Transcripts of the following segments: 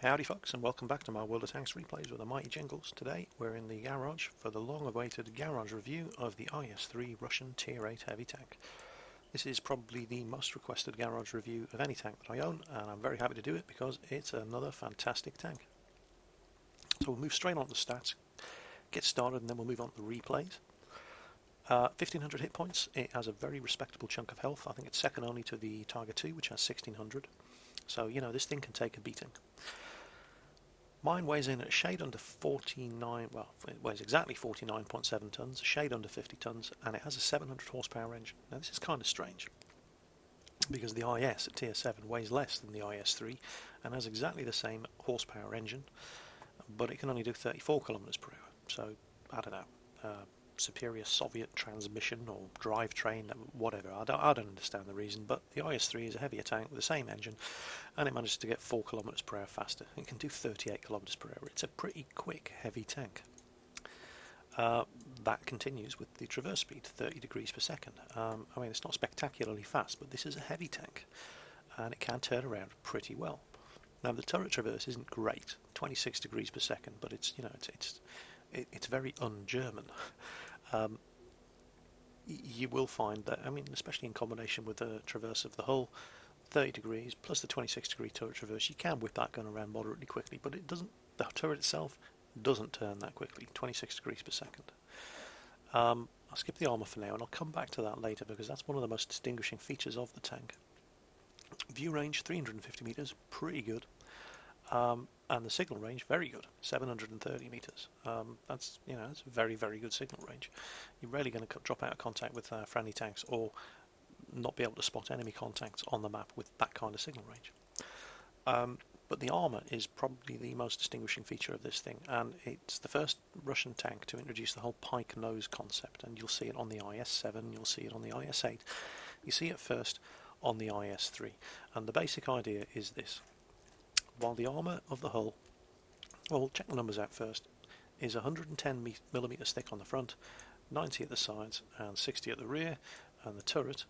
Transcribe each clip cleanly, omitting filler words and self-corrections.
Howdy folks, and welcome back to my World of Tanks replays with the mighty Jingles. Today we're in the garage for the long-awaited garage review of the IS-3 Russian Tier 8 heavy tank. This is probably the most requested garage review of any tank that I own, and I'm very happy to do it because it's another fantastic tank. So we'll move straight on to stats, get started, and then we'll move on to the replays. 1500 hit points. It has a very respectable chunk of health. I think it's second only to the Tiger II, which has 1600. So, you know, this thing can take a beating. Mine weighs in at a shade under 49, well, it weighs exactly 49.7 tonnes, a shade under 50 tonnes, and it has a 700 horsepower engine. Now this is kind of strange, because the IS at tier 7 weighs less than the IS-3 and has exactly the same horsepower engine, but it can only do 34 kilometers per hour. So, I don't know, superior Soviet transmission or drivetrain, whatever. I don't understand the reason, but the IS-3 is a heavier tank with the same engine, and it manages to get 4 kilometers per hour faster. It can do 38 kilometers per hour. It's a pretty quick, heavy tank. That continues with the traverse speed, 30 degrees per second. I mean, it's not spectacularly fast, but this is a heavy tank, and it can turn around pretty well. Now, the turret traverse isn't great, 26 degrees per second, but it's, you know, it's very un-German. You will find that, I mean, especially in combination with the traverse of the hull, 30 degrees plus the 26 degree turret traverse, you can whip that gun around moderately quickly, but it doesn't. The turret itself doesn't turn that quickly, 26 degrees per second. I'll skip the armour for now, and I'll come back to that later because that's one of the most distinguishing features of the tank. View range 350 meters, pretty good. And the signal range, very good, 730 meters. That's, you know, that's a very, very good signal range. You're rarely going to drop out of contact with friendly tanks or not be able to spot enemy contacts on the map with that kind of signal range. But the armour is probably the most distinguishing feature of this thing, and it's the first Russian tank to introduce the whole pike nose concept, and you'll see it on the IS-7, you'll see it on the IS-8, you see it first on the IS-3, and the basic idea is this. While the armour of the hull, well, we'll check the numbers out first, is 110 millimeters thick on the front, 90 at the sides and 60 at the rear, and the turret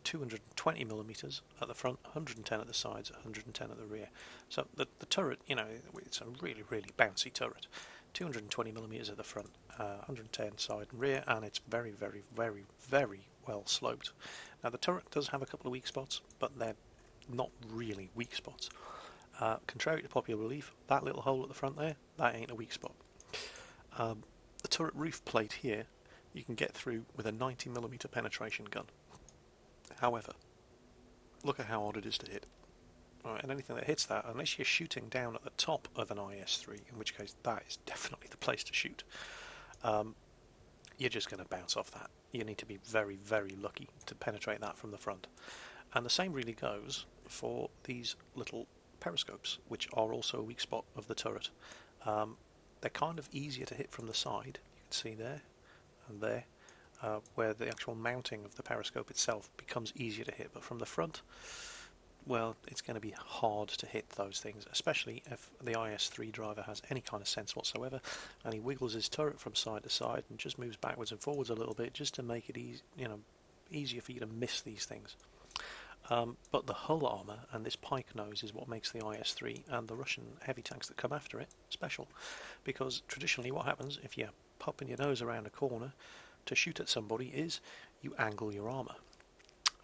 220 millimeters at the front, 110 at the sides, 110 at the rear. So the turret, you know, it's a really, really bouncy turret. 220 millimeters at the front, 110 side and rear, and it's very, very, very, very well sloped. Now the turret does have a couple of weak spots, but they're not really weak spots. Contrary to popular belief, that little hole at the front there, that ain't a weak spot. The turret roof plate here, you can get through with a 90mm penetration gun. However, look at how odd it is to hit. Right, and anything that hits that, unless you're shooting down at the top of an IS-3, in which case that is definitely the place to shoot, you're just going to bounce off that. You need to be very, very lucky to penetrate that from the front. And the same really goes for these little periscopes, which are also a weak spot of the turret. They're kind of easier to hit from the side. You can see there and there, where the actual mounting of the periscope itself becomes easier to hit, but from the front, well, it's going to be hard to hit those things, especially if the IS-3 driver has any kind of sense whatsoever, and he wiggles his turret from side to side and just moves backwards and forwards a little bit just to make it easy, you know, easier for you to miss these things. But the hull armour and this pike nose is what makes the IS-3 and the Russian heavy tanks that come after it special, because traditionally what happens if you're popping your nose around a corner to shoot at somebody is you angle your armour.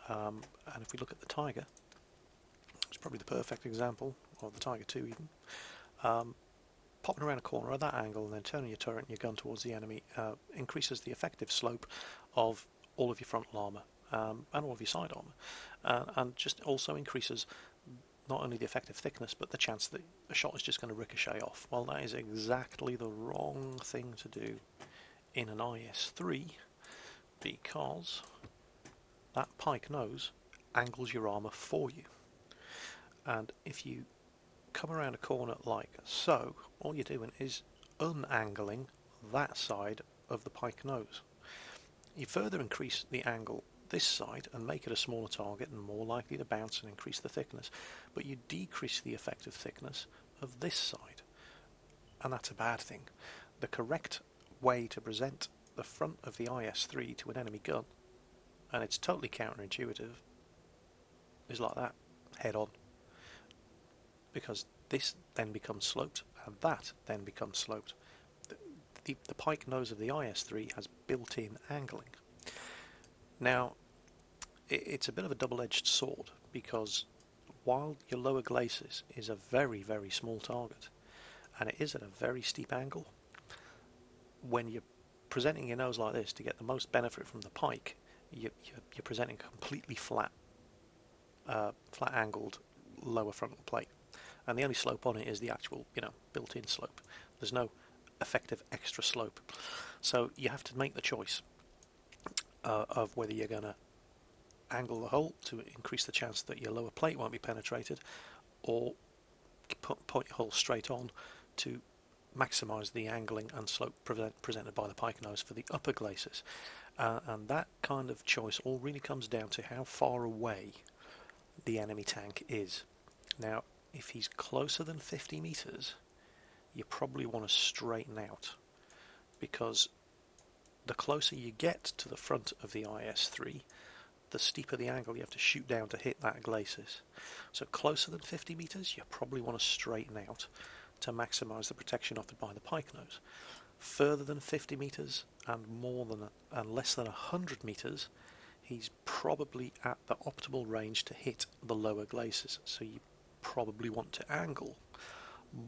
And if we look at the Tiger, it's probably the perfect example, or the Tiger II even, popping around a corner at that angle and then turning your turret and your gun towards the enemy increases the effective slope of all of your frontal armour. And all of your side armour, and just also increases not only the effective thickness but the chance that a shot is just going to ricochet off. Well, that is exactly the wrong thing to do in an IS-3, because that pike nose angles your armour for you, and if you come around a corner like so, all you're doing is unangling that side of the pike nose. You further increase the angle this side and make it a smaller target and more likely to bounce and increase the thickness, but you decrease the effective thickness of this side, and that's a bad thing. The correct way to present the front of the IS-3 to an enemy gun, and it's totally counterintuitive, is like that, head on, because this then becomes sloped, and that then becomes sloped. The pike nose of the IS-3 has built-in angling. Now, it's a bit of a double-edged sword, because while your lower glacis is a very, very small target, and it is at a very steep angle, when you're presenting your nose like this to get the most benefit from the pike, you're presenting a completely flat angled lower frontal plate, and the only slope on it is the actual, built-in slope. There's no effective extra slope, so you have to make the choice of whether you're going to angle the hole to increase the chance that your lower plate won't be penetrated, or point your hole straight on to maximise the angling and slope presented by the pike nose for the upper glacis. And that kind of choice all really comes down to how far away the enemy tank is. Now, if he's closer than 50 metres, you probably want to straighten out, because the closer you get to the front of the IS-3, the steeper the angle you have to shoot down to hit that glacis. So closer than 50 metres, you probably want to straighten out to maximise the protection offered by the pike nose. Further than 50 metres and less than 100 metres, he's probably at the optimal range to hit the lower glacis. So you probably want to angle.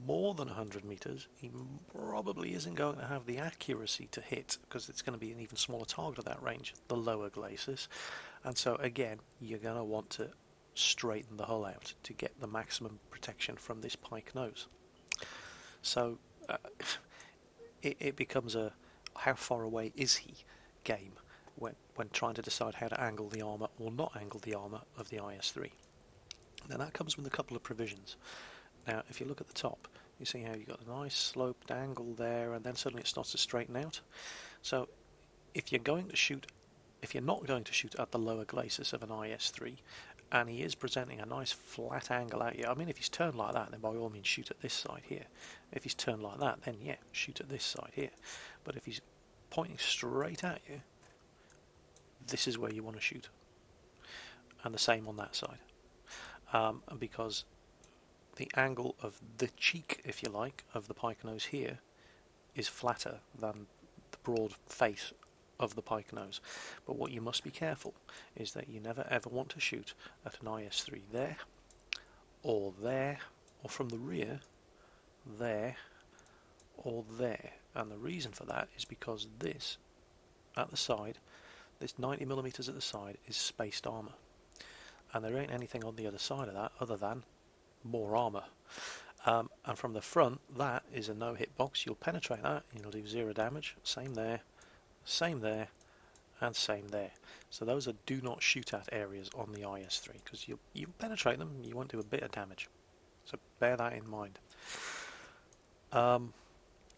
More than 100 metres, he probably isn't going to have the accuracy to hit, because it's going to be an even smaller target at that range, the lower glacis. And so again, you're going to want to straighten the hull out to get the maximum protection from this pike nose. So it becomes a how far away is he game when trying to decide how to angle the armour or not angle the armour of the IS-3. Now that comes with a couple of provisions. Now, if you look at the top, you see how you've got a nice sloped angle there, and then suddenly it starts to straighten out. So, if you're not going to shoot at the lower glacis of an IS-3, and he is presenting a nice flat angle at you, I mean, if he's turned like that, then by all means shoot at this side here. If he's turned like that, then yeah, shoot at this side here. But if he's pointing straight at you, this is where you want to shoot. And the same on that side. Because the angle of the cheek, if you like, of the pike nose here is flatter than the broad face of the pike nose. But what you must be careful is that you never ever want to shoot at an IS-3 there, or from the rear, there, or there. And the reason for that is because this, at the side, this 90mm at the side is spaced armour. And there ain't anything on the other side of that other than more armour. And from the front, that is a no-hit box. You'll penetrate that, and you'll do 0 damage. Same there, and same there. So those are do not shoot at areas on the IS-3, because you penetrate them, you won't do a bit of damage. So bear that in mind.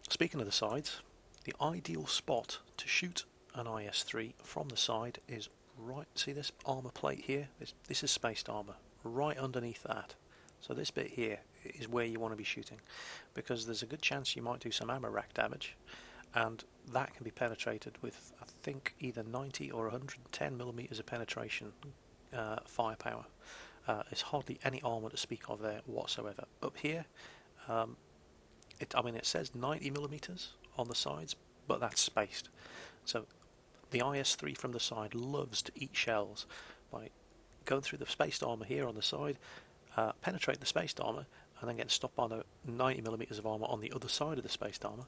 Speaking of the sides, the ideal spot to shoot an IS-3 from the side is right. See this armour plate here? This is spaced armour. Right underneath that. So this bit here is where you want to be shooting, because there's a good chance you might do some ammo rack damage, and that can be penetrated with, I think, either 90 or 110mm of penetration firepower. There's hardly any armour to speak of there whatsoever. Up here, it says 90mm on the sides, but that's spaced. So the IS-3 from the side loves to eat shells by going through the spaced armour here on the side, penetrate the spaced armour, and then get stopped by the 90mm of armour on the other side of the spaced armour,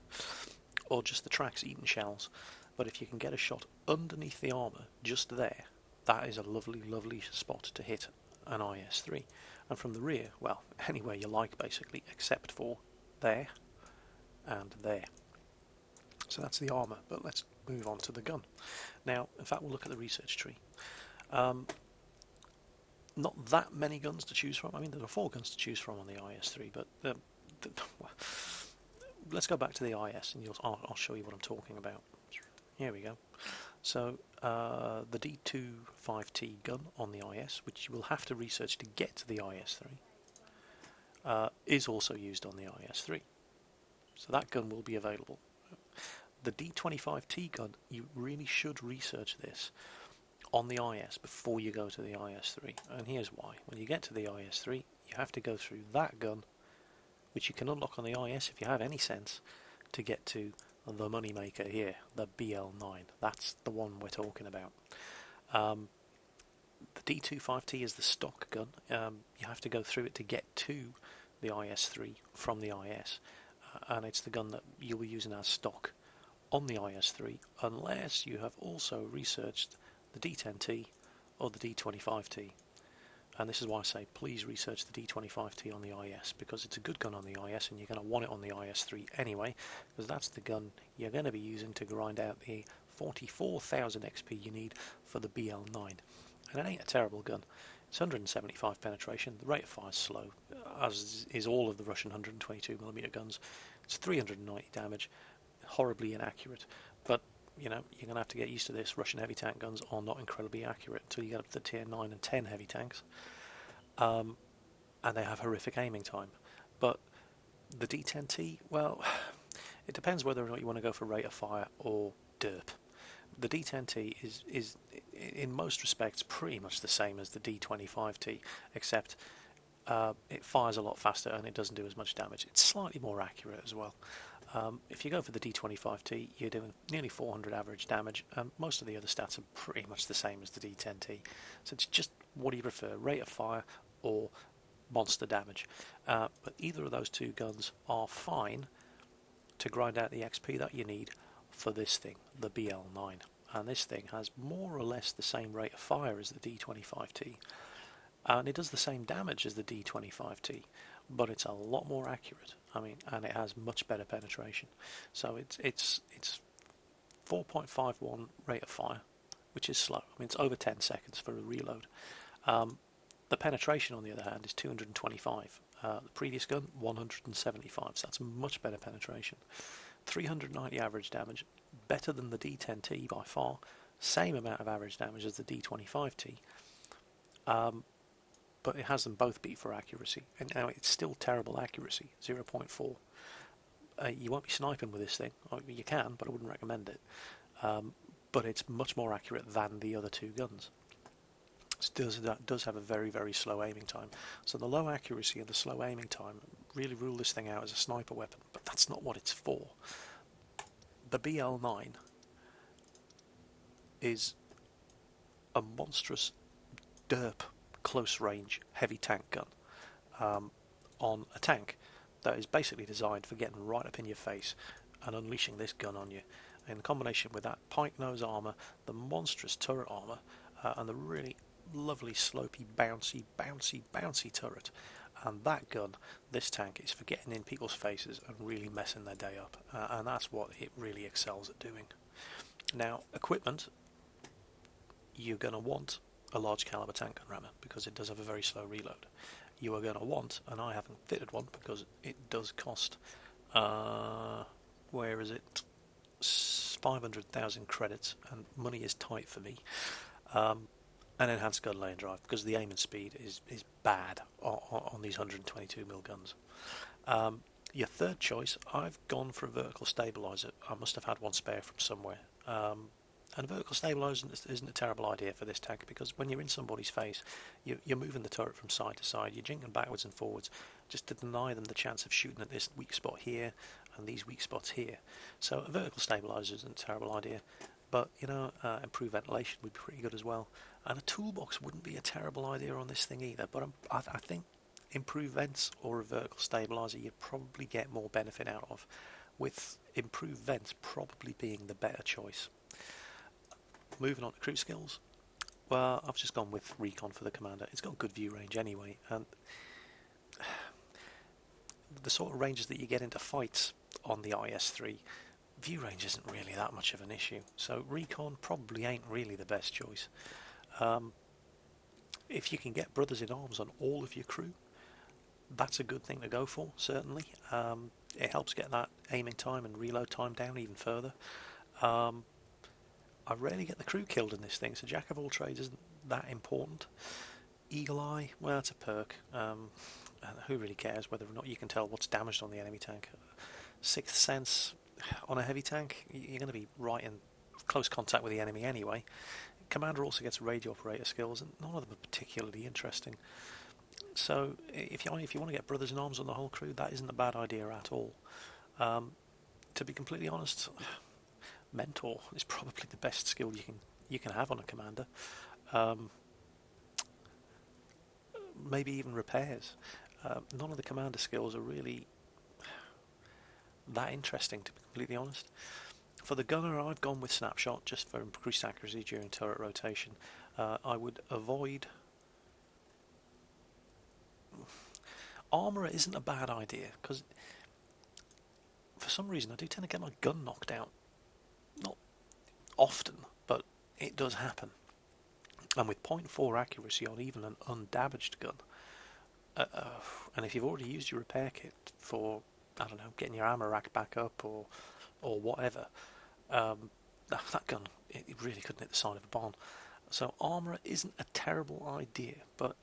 or just the tracks eating shells. But if you can get a shot underneath the armour, just there, that is a lovely, lovely spot to hit an IS-3. And from the rear, well, anywhere you like basically, except for there and there. So that's the armour, but let's move on to the gun. Now, in fact, we'll look at the research tree. Not that many guns to choose from. I mean, there are 4 guns to choose from on the IS-3, but let's go back to the IS, and I'll show you what I'm talking about. Here we go. So, the D25T gun on the IS, which you will have to research to get to the IS-3, is also used on the IS-3. So that gun will be available. The D25T gun, you really should research this on the IS before you go to the IS-3, and here's why. When you get to the IS-3, you have to go through that gun which you can unlock on the IS if you have any sense, to get to the moneymaker here, the BL9. That's the one we're talking about. The D25T is the stock gun. You have to go through it to get to the IS-3 from the IS, and it's the gun that you'll be using as stock on the IS-3 unless you have also researched the D10T or the D25T. And this is why I say please research the D25T on the IS, because it's a good gun on the IS and you're going to want it on the IS-3 anyway, because that's the gun you're going to be using to grind out the 44,000 XP you need for the BL9. And it ain't a terrible gun. It's 175 penetration, the rate of fire is slow, as is all of the Russian 122mm guns. It's 390 damage, horribly inaccurate, but you know, you're going to have to get used to this. Russian heavy tank guns are not incredibly accurate until you get up to the tier 9 and 10 heavy tanks, and they have horrific aiming time. But the D10T, well, it depends whether or not you want to go for rate of fire or derp. The D10T is in most respects pretty much the same as the D25T, except it fires a lot faster and it doesn't do as much damage. It's slightly more accurate as well. If you go for the D25T, you're doing nearly 400 average damage, and most of the other stats are pretty much the same as the D10T. So it's just, what do you prefer, rate of fire or monster damage? But either of those two guns are fine to grind out the XP that you need for this thing, the BL9. And this thing has more or less the same rate of fire as the D25T, and it does the same damage as the D25T, but it's a lot more accurate. I mean, and it has much better penetration. So it's 4.51 rate of fire, which is slow. I mean, it's over 10 seconds for a reload. The penetration, on the other hand, is 225. The previous gun, 175. So that's much better penetration. 390 average damage, better than the D10T by far. Same amount of average damage as the D25T. But it has them both beat for accuracy, and now it's still terrible accuracy, 0.4. You won't be sniping with this thing. You can, but I wouldn't recommend it. But it's much more accurate than the other two guns. It does have a very, very slow aiming time. So the low accuracy and the slow aiming time really rule this thing out as a sniper weapon, but that's not what it's for. The BL9 is a monstrous derp close range heavy tank gun on a tank that is basically designed for getting right up in your face and unleashing this gun on you, in combination with that pike nose armour, the monstrous turret armour, and the really lovely slopey bouncy turret. And that gun, this tank, is for getting in people's faces and really messing their day up, and that's what it really excels at doing. Now, equipment, you're going to want a large caliber tank gun rammer because it does have a very slow reload. You are going to want, and I haven't fitted one because it does cost, where is it, 500,000 credits, and money is tight for me. An enhanced gun lane drive, because the aiming speed is bad on these 122mm guns. Your third choice, I've gone for a vertical stabilizer. I must have had one spare from somewhere. And a vertical stabilizer isn't a terrible idea for this tank, because when you're in somebody's face, you're moving the turret from side to side, you're jingling backwards and forwards, just to deny them the chance of shooting at this weak spot here and these weak spots here. So a vertical stabilizer isn't a terrible idea, but you know, improved ventilation would be pretty good as well. And a toolbox wouldn't be a terrible idea on this thing either, but I think improved vents or a vertical stabilizer you'd probably get more benefit out of, with improved vents probably being the better choice. Moving on to crew skills, well, I've just gone with recon for the commander. It's got good view range anyway, and the sort of ranges that you get into fights on the IS-3, view range isn't really that much of an issue, so recon probably ain't really the best choice. If you can get brothers in arms on all of your crew, that's a good thing to go for, certainly. It helps get that aiming time and reload time down even further. I rarely get the crew killed in this thing, so jack of all trades isn't that important. Eagle Eye, well, it's a perk. Who really cares whether or not you can tell what's damaged on the enemy tank? Sixth Sense on a heavy tank, you're going to be right in close contact with the enemy anyway. Commander also gets radio operator skills, and none of them are particularly interesting. So if you want to get brothers in arms on the whole crew, that isn't a bad idea at all. To be completely honest, mentor is probably the best skill you can have on a commander. Um, Maybe even repairs. None of the commander skills are really that interesting, to be completely honest. For the gunner, I've gone with snapshot just for increased accuracy during turret rotation. I would avoid armourer. Isn't a bad idea because for some reason I do tend to get my gun knocked out. Not often, but it does happen. And with 0.4 accuracy on even an undamaged gun, and if you've already used your repair kit for, I don't know, getting your ammo rack back up or whatever, that gun, it really couldn't hit the side of a barn. So armourer isn't a terrible idea, but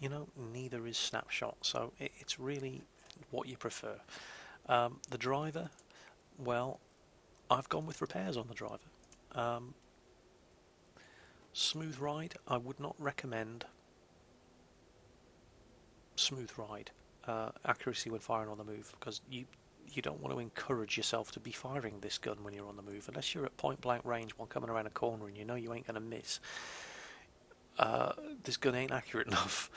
neither is snapshot. So it's really what you prefer. The driver, well, I've gone with repairs on the driver. Smooth ride, I would not recommend smooth ride accuracy when firing on the move, because you don't want to encourage yourself to be firing this gun when you're on the move unless you're at point blank range while coming around a corner and you ain't going to miss. This gun ain't accurate enough.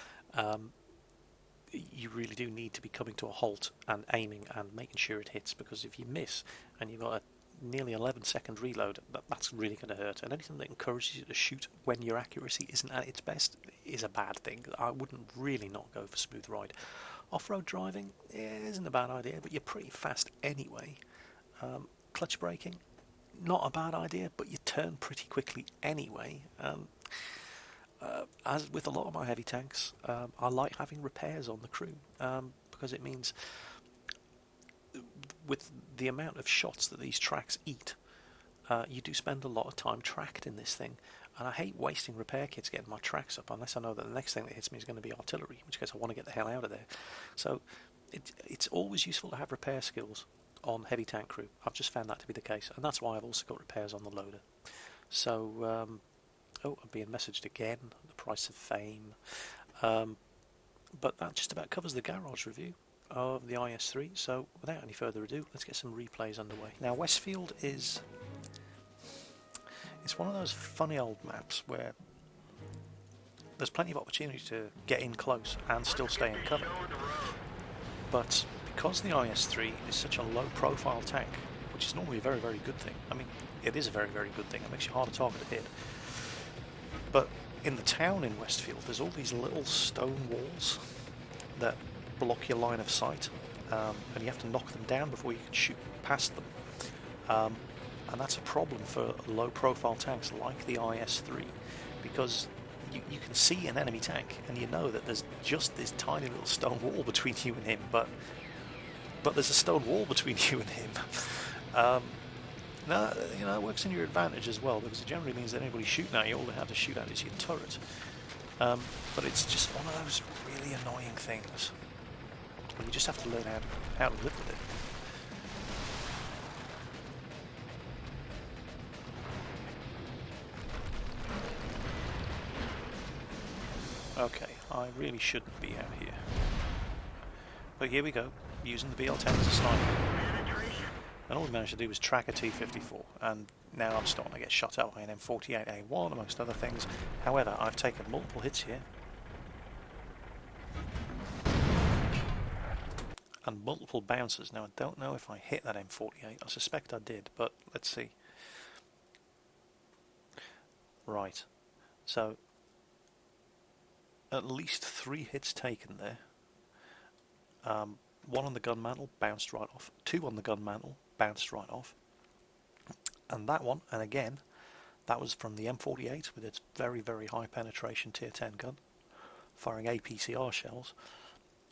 You really do need to be coming to a halt and aiming and making sure it hits, because if you miss and you've got a nearly 11-second reload, that's really going to hurt. And anything that encourages you to shoot when your accuracy isn't at its best is a bad thing. I wouldn't really not go for smooth ride. Off-road driving isn't a bad idea, but you're pretty fast anyway. Clutch braking, not a bad idea, but you turn pretty quickly anyway. As with a lot of my heavy tanks, I like having repairs on the crew, because it means with the amount of shots that these tracks eat, you do spend a lot of time tracked in this thing, and I hate wasting repair kits getting my tracks up unless I know that the next thing that hits me is going to be artillery, in which case I want to get the hell out of there. So it's always useful to have repair skills on heavy tank crew. I've just found that to be the case, and that's why I've also got repairs on the loader. So I'm being messaged again, the price of fame. But that just about covers the garage review of the IS-3, so without any further ado, let's get some replays underway. Now, Westfield it's one of those funny old maps where there's plenty of opportunity to get in close and still stay in cover. But because the IS-3 is such a low-profile tank, which is normally a very, very good thing. I mean, it is a very, very good thing. It makes you harder target to hit. But in the town in Westfield, there's all these little stone walls that block your line of sight, and you have to knock them down before you can shoot past them. And that's a problem for low-profile tanks like the IS-3, because you can see an enemy tank and you know that there's just this tiny little stone wall between you and him, but there's a stone wall between you and him. Now, it works in your advantage as well, because it generally means that anybody shooting at you, all they have to shoot at is your turret. But it's just one of those really annoying things. You just have to learn how to live with it. Okay, I really shouldn't be out here. But here we go, using the BL-10 as a sniper. And all we managed to do was track a T-54, and now I'm starting to get shot at by an M48A1, amongst other things. However, I've taken multiple hits here. And multiple bounces. Now, I don't know if I hit that M48. I suspect I did, but let's see. Right. So, at least 3 hits taken there. 1 on the gun mantle, bounced right off. 2 on the gun mantle, bounced right off. And that one, and again, that was from the M48 with its very, very high penetration tier 10 gun, firing APCR shells.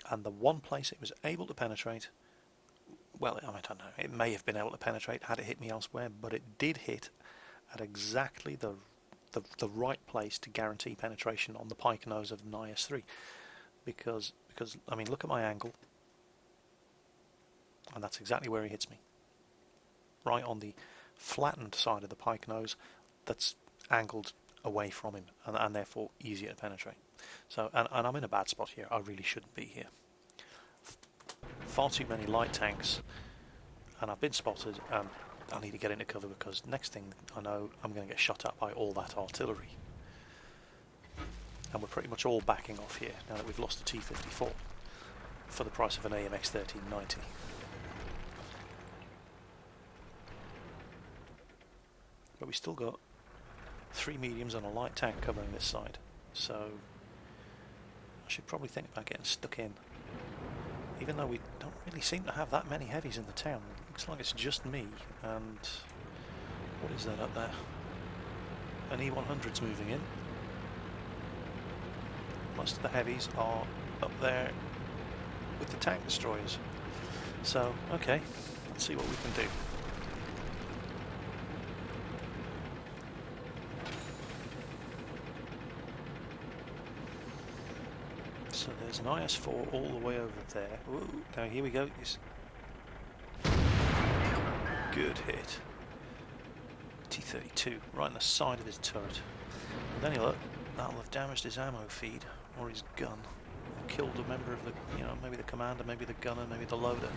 And the one place it was able to penetrate, well, I don't know, it may have been able to penetrate had it hit me elsewhere, but it did hit at exactly the right place to guarantee penetration on the pike nose of an IS-3. Because I mean, look at my angle, and that's exactly where he hits me. Right on the flattened side of the pike nose that's angled away from him, and therefore easier to penetrate. So, and I'm in a bad spot here. I really shouldn't be here. Far too many light tanks, and I've been spotted, and I need to get into cover because next thing I know, I'm going to get shot at by all that artillery. And we're pretty much all backing off here now that we've lost a T-54 for the price of an AMX 1390. But we still got 3 mediums and a light tank covering this side, so I should probably think about getting stuck in. Even though we don't really seem to have that many heavies in the town. It looks like it's just me, and what is that up there? An E-100's moving in. Most of the heavies are up there with the tank destroyers. So, okay, let's see what we can do. So there's an IS-4 all the way over there. Ooh, now here we go. Good hit. T-32 right on the side of his turret. And then you look, that'll have damaged his ammo feed or his gun, and killed a member of the, you know, maybe the commander, maybe the gunner, maybe the loader.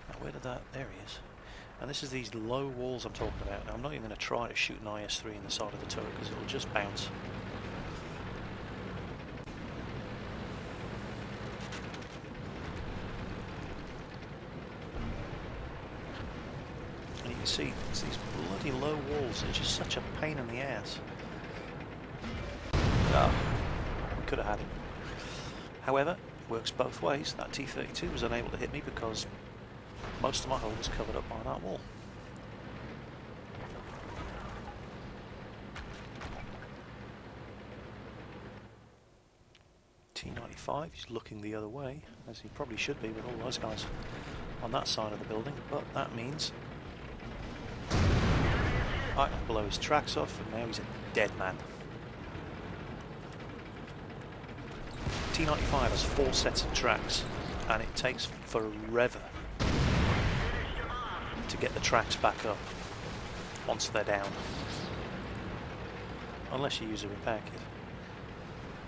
Now where did that? There he is. And this is these low walls I'm talking about. Now I'm not even going to try to shoot an IS-3 in the side of the turret because it'll just bounce. And you can see it's these bloody low walls. They're just such a pain in the ass. Ah, we could have had him. However, works both ways. That T-32 was unable to hit me because most of my hull was covered up by that wall. T-95, he's looking the other way, as he probably should be with all those guys on that side of the building, but that means I can blow his tracks off, and now he's a dead man. T-95 has 4 sets of tracks, and it takes forever to get the tracks back up once they're down, unless you use a repair kit.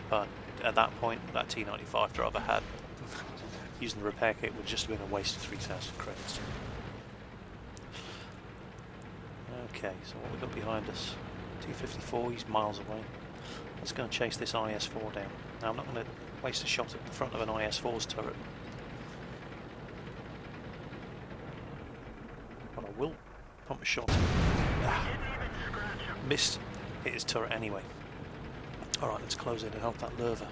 But at that point, that T-95 driver had using the repair kit would just have been a waste of 3,000 credits. Okay, so what we've got behind us, T-54, he's miles away. Let's go and chase this IS-4 down. Now I'm not going to waste a shot at the front of an IS-4's turret, but I will pump a shot. Missed, hit his turret anyway. Alright, let's close in and help that lurver.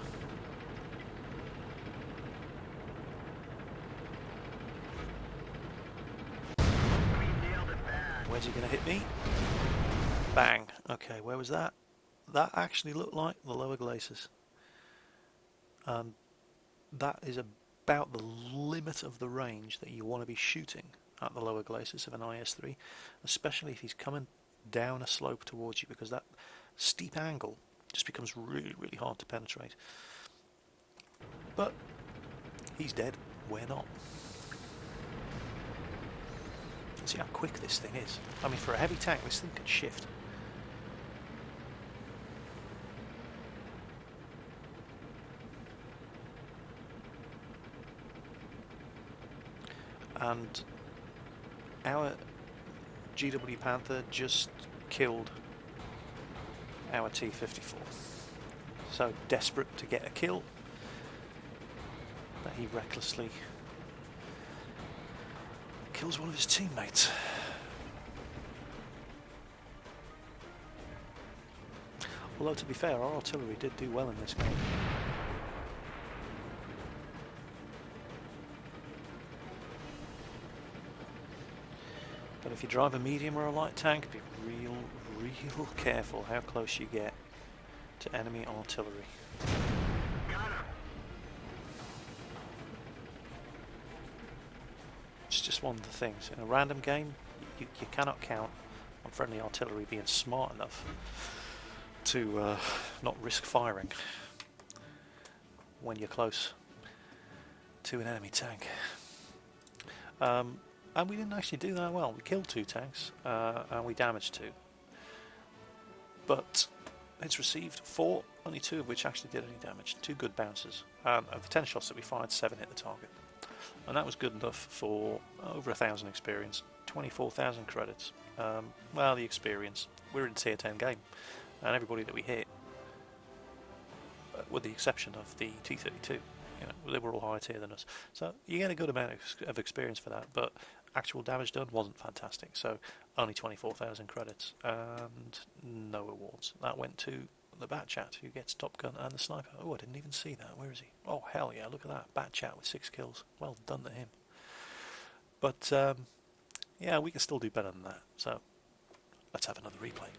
Where's he going to hit me? Bang. Okay, where was that? That actually looked like the lower glacis. And that is about the limit of the range that you want to be shooting at the lower glacis of an IS-3, especially if he's coming down a slope towards you, because that steep angle just becomes really, really hard to penetrate. But he's dead. We're not. See how quick this thing is. I mean, for a heavy tank, this thing can shift. And our GW Panther just killed our T-54. So desperate to get a kill that he recklessly kills one of his teammates. Although, to be fair, our artillery did do well in this game. But if you drive a medium or a light tank, be real careful how close you get to enemy artillery. It's just one of the things. In a random game, you cannot count on friendly artillery being smart enough to not risk firing when you're close to an enemy tank. And we didn't actually do that well. We killed 2 tanks and we damaged 2. But It's received 4, only 2 of which actually did any damage. 2 good bounces. And of the 10 shots that we fired, 7 hit the target. And that was good enough for over 1,000 experience, 24,000 credits. Well, the experience. We're in a tier 10 game, and everybody that we hit, with the exception of the T-32, you know, they were all higher tier than us. So you get a good amount of experience for that, but actual damage done wasn't fantastic. So only 24,000 credits and no awards. That went to the Bat Chat, who gets Top Gun and the Sniper. Oh, I didn't even see that. Where is he? Oh, hell yeah, look at that. Bat Chat with 6 kills. Well done to him. But, yeah, we can still do better than that. So, let's have another replay.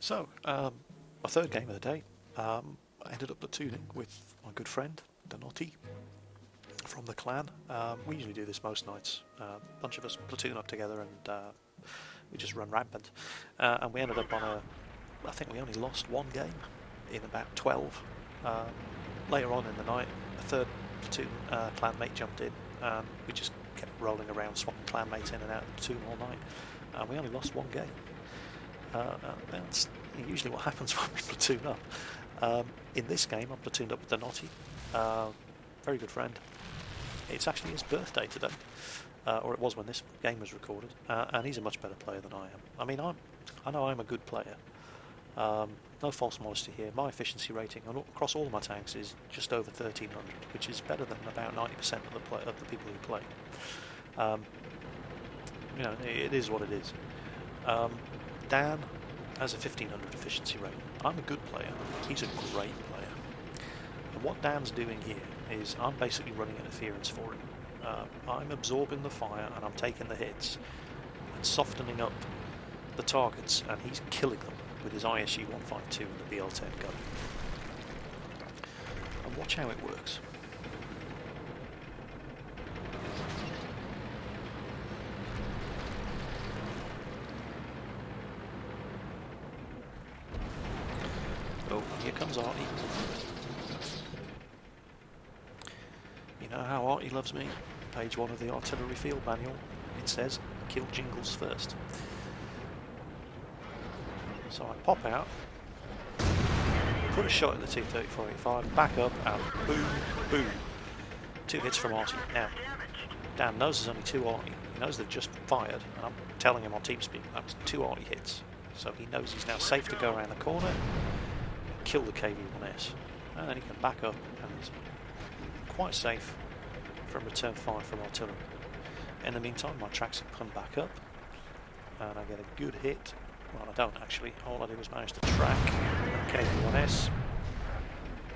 So, my third game of the day, I ended up platooning with my good friend, Donotti, from the clan. We usually do this most nights. A bunch of us platoon up together and we just run rampant. And we ended up on I think we only lost 1 game in about 12. Later on in the night, a third platoon clanmate jumped in and we just kept rolling around, swapping clanmates in and out of the platoon all night. And we only lost 1 game. That's usually what happens when we platoon up. In this game, I platooned up with Donotti, very good friend. It's actually his birthday today, or it was when this game was recorded, and he's a much better player than I am. I mean, I know I'm a good player. No false modesty here. My efficiency rating across all of my tanks is just over 1,300, which is better than about 90% of the people who play. You know, it is what it is. Dan has a 1,500 efficiency rating. I'm a good player. He's a great player. And what Dan's doing here is I'm basically running interference for him. I'm absorbing the fire and I'm taking the hits and softening up the targets, and he's killing them with his ISU-152 and the BL-10 gun. And watch how it works. Oh, here comes Artie. You know how Artie loves me? Page 1 of the artillery field manual. It says, kill Jingles first. So I pop out, put a shot in the T-34-85, back up, and boom, boom. 2 hits from Artie. Now, Dan knows there's only 2 Artie. He knows they've just fired, and I'm telling him on TeamSpeak that was 2 Artie hits. So he knows he's now safe to go around the corner, kill the KV-1S, and then he can back up, and he's quite safe from return fire from artillery. In the meantime, my tracks have come back up, and I get a good hit. Well, I don't actually. All I do is manage to track the KV-1S,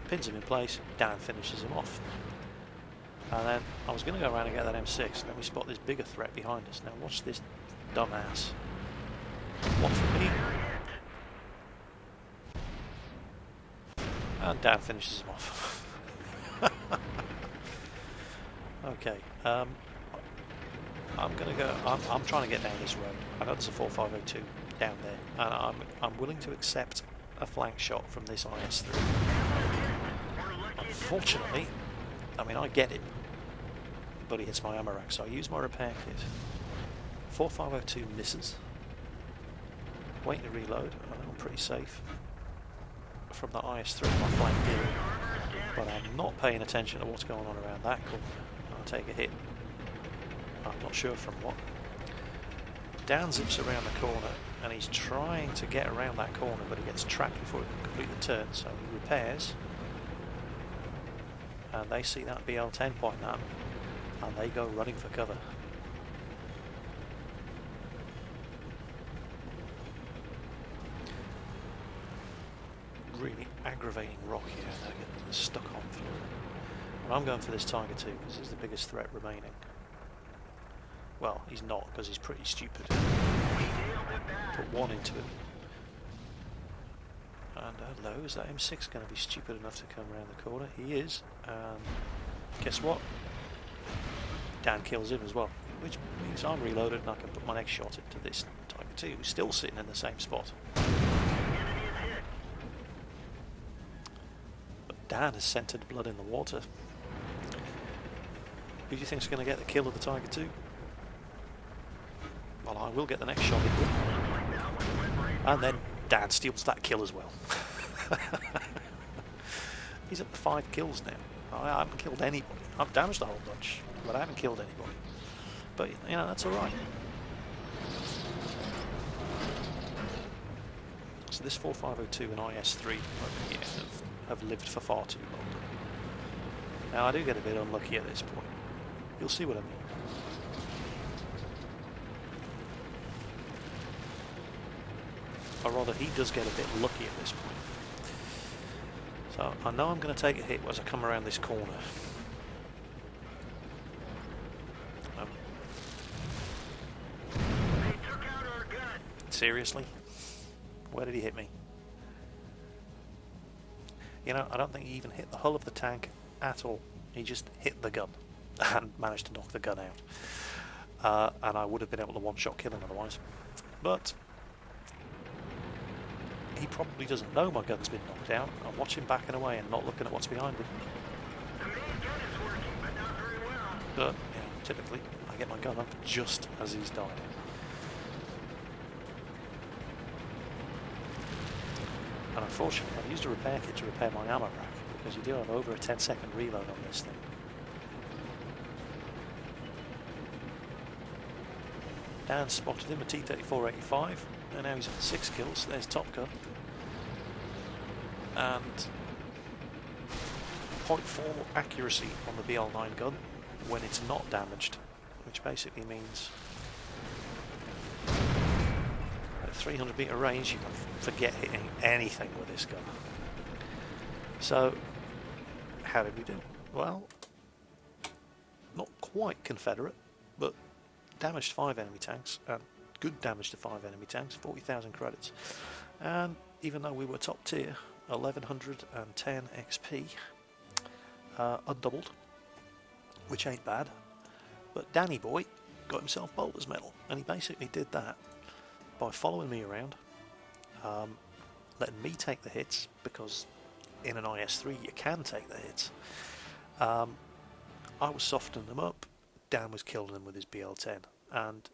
pins him in place, Dan finishes him off. And then I was going to go around and get that M6, then we spot this bigger threat behind us. Now watch this dumbass. One for me. And Dan finishes him off. Okay, I'm gonna go. I'm trying to get down this road. I know there's a 4502 down there, and I'm willing to accept a flank shot from this IS-3. Unfortunately, I mean I get it, but he hits my ammo rack, so I use my repair kit. 4502 misses. Waiting to reload. I know I'm pretty safe from the IS-3 on my flank here, but I'm not paying attention to what's going on around that corner. I'll take a hit. I'm not sure from what. Dan zips around the corner and he's trying to get around that corner, but he gets tracked before he can complete the turn, so he repairs. And they see that BL-10 pointing at him, and they go running for cover. Really aggravating rock here, they're getting stuck on for. And I'm going for this Tiger 2 because he's the biggest threat remaining. Well, he's not, because he's pretty stupid. Put 1 into him. And hello, is that M6 going to be stupid enough to come around the corner? He is. Guess what? Dan kills him as well, which means I'm reloaded and I can put my next shot into this Tiger 2, who's still sitting in the same spot. But Dan has scented blood in the water. Who do you think is going to get the kill of the Tiger 2? Well, I will get the next shot in. And then Dan steals that kill as well. He's up to 5 kills now. I haven't killed anybody. I've damaged a whole bunch, but I haven't killed anybody. But, you know, that's alright. So this 4502 and IS-3 have lived for far too long. Now I do get a bit unlucky at this point. You'll see what I mean. Or rather, he does get a bit lucky at this point. So I know I'm going to take a hit as I come around this corner. They took out our gun. Seriously? Where did he hit me? You know, I don't think he even hit the hull of the tank at all. He just hit the gun and managed to knock the gun out. And I would have been able to one-shot kill him otherwise. But he probably doesn't know my gun's been knocked out. I'm watching backing away and not looking at what's behind him. The main gun is working, but not very well. But, you know, typically, I get my gun up just as he's died. And unfortunately, I've used a repair kit to repair my ammo rack, because you do have over a 10-second reload on this thing. Dan spotted him, a T-34-85, and now he's at 6 kills. There's Top Gun. And 0.4 accuracy on the BL9 gun when it's not damaged, which basically means at 300 meter range you can forget hitting anything with this gun. So how did we do? Well, not quite Confederate, but damaged 5 enemy tanks, and good damage to 5 enemy tanks, 40,000 credits. And even though we were top tier, 1110 XP, undoubled, which ain't bad. But Danny Boy got himself Bolter's Medal, and he basically did that by following me around, letting me take the hits, because in an IS-3 you can take the hits. I was softening them up, Dan was killing them with his BL-10, and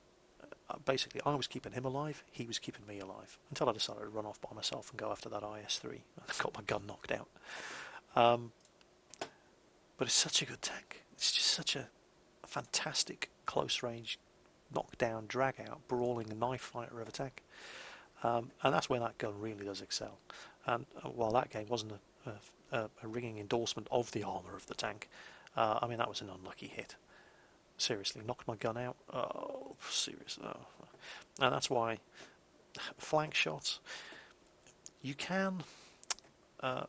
basically I was keeping him alive, he was keeping me alive, until I decided to run off by myself and go after that IS-3, and I got my gun knocked out. But it's such a good tank. It's just such a fantastic close-range, knockdown, drag-out, brawling knife fighter of a tank. And that's where that gun really does excel. And while that game wasn't a ringing endorsement of the armour of the tank, I mean, that was an unlucky hit. Seriously, knocked my gun out. Oh, seriously. Oh. And that's why flank shots, you can, how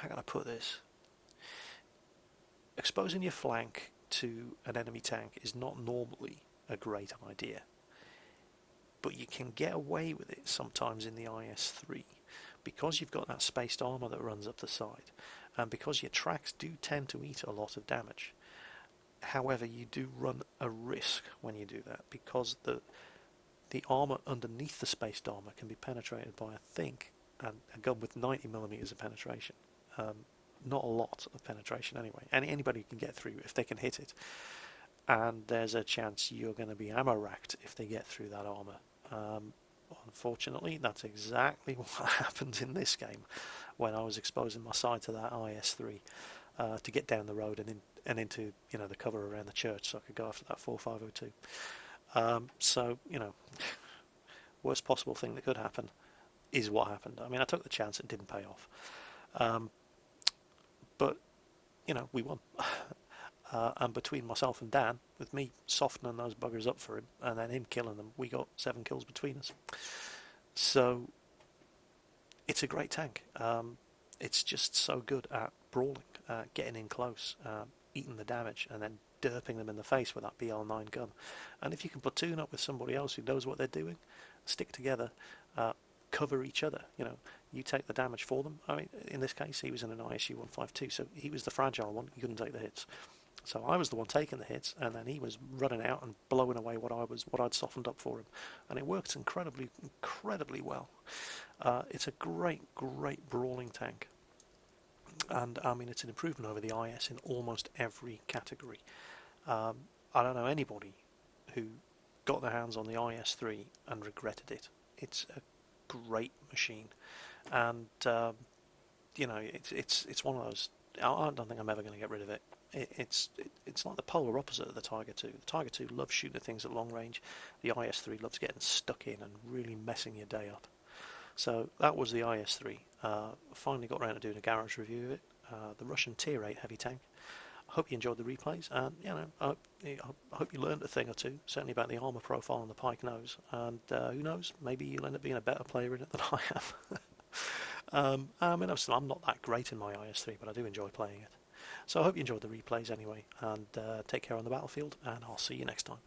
can I put this? Exposing your flank to an enemy tank is not normally a great idea, but you can get away with it sometimes in the IS-3 because you've got that spaced armour that runs up the side, and because your tracks do tend to eat a lot of damage. However, you do run a risk when you do that, because the armour underneath the spaced armour can be penetrated by, I think, a gun with 90mm of penetration. Not a lot of penetration anyway. Anybody can get through if they can hit it, and there's a chance you're going to be ammo racked if they get through that armour. Unfortunately, that's exactly what happened in this game when I was exposing my side to that IS-3 to get down the road and into, you know, the cover around the church, so I could go after that 4502. So, you know, worst possible thing that could happen is what happened. I mean, I took the chance, it didn't pay off. But, you know, we won. And between myself and Dan, with me softening those buggers up for him, and then him killing them, we got 7 kills between us. So, it's a great tank. It's just so good at brawling, getting in close, eating the damage, and then derping them in the face with that BL9 gun. And if you can platoon up with somebody else who knows what they're doing, stick together, cover each other, you know, you take the damage for them. I mean, in this case, he was in an ISU-152, so he was the fragile one, he couldn't take the hits. So I was the one taking the hits, and then he was running out and blowing away what I'd softened up for him. And it worked incredibly well. It's a great brawling tank. And, I mean, it's an improvement over the IS in almost every category. I don't know anybody who got their hands on the IS-3 and regretted it. it's a great machine, and it's one of those. I don't think I'm ever going to get rid of it. It's like the polar opposite of the Tiger 2. The Tiger 2 loves shooting at things at long range. The IS-3 loves getting stuck in and really messing your day up. So that was the IS-3. Finally got around to doing a garage review of it. The Russian Tier 8 heavy tank. I hope you enjoyed the replays, and I hope you learned a thing or two, certainly about the armour profile and the pike nose. And who knows, maybe you'll end up being a better player in it than I am. I mean, I'm not that great in my IS-3, but I do enjoy playing it. So I hope you enjoyed the replays anyway, and take care on the battlefield, and I'll see you next time.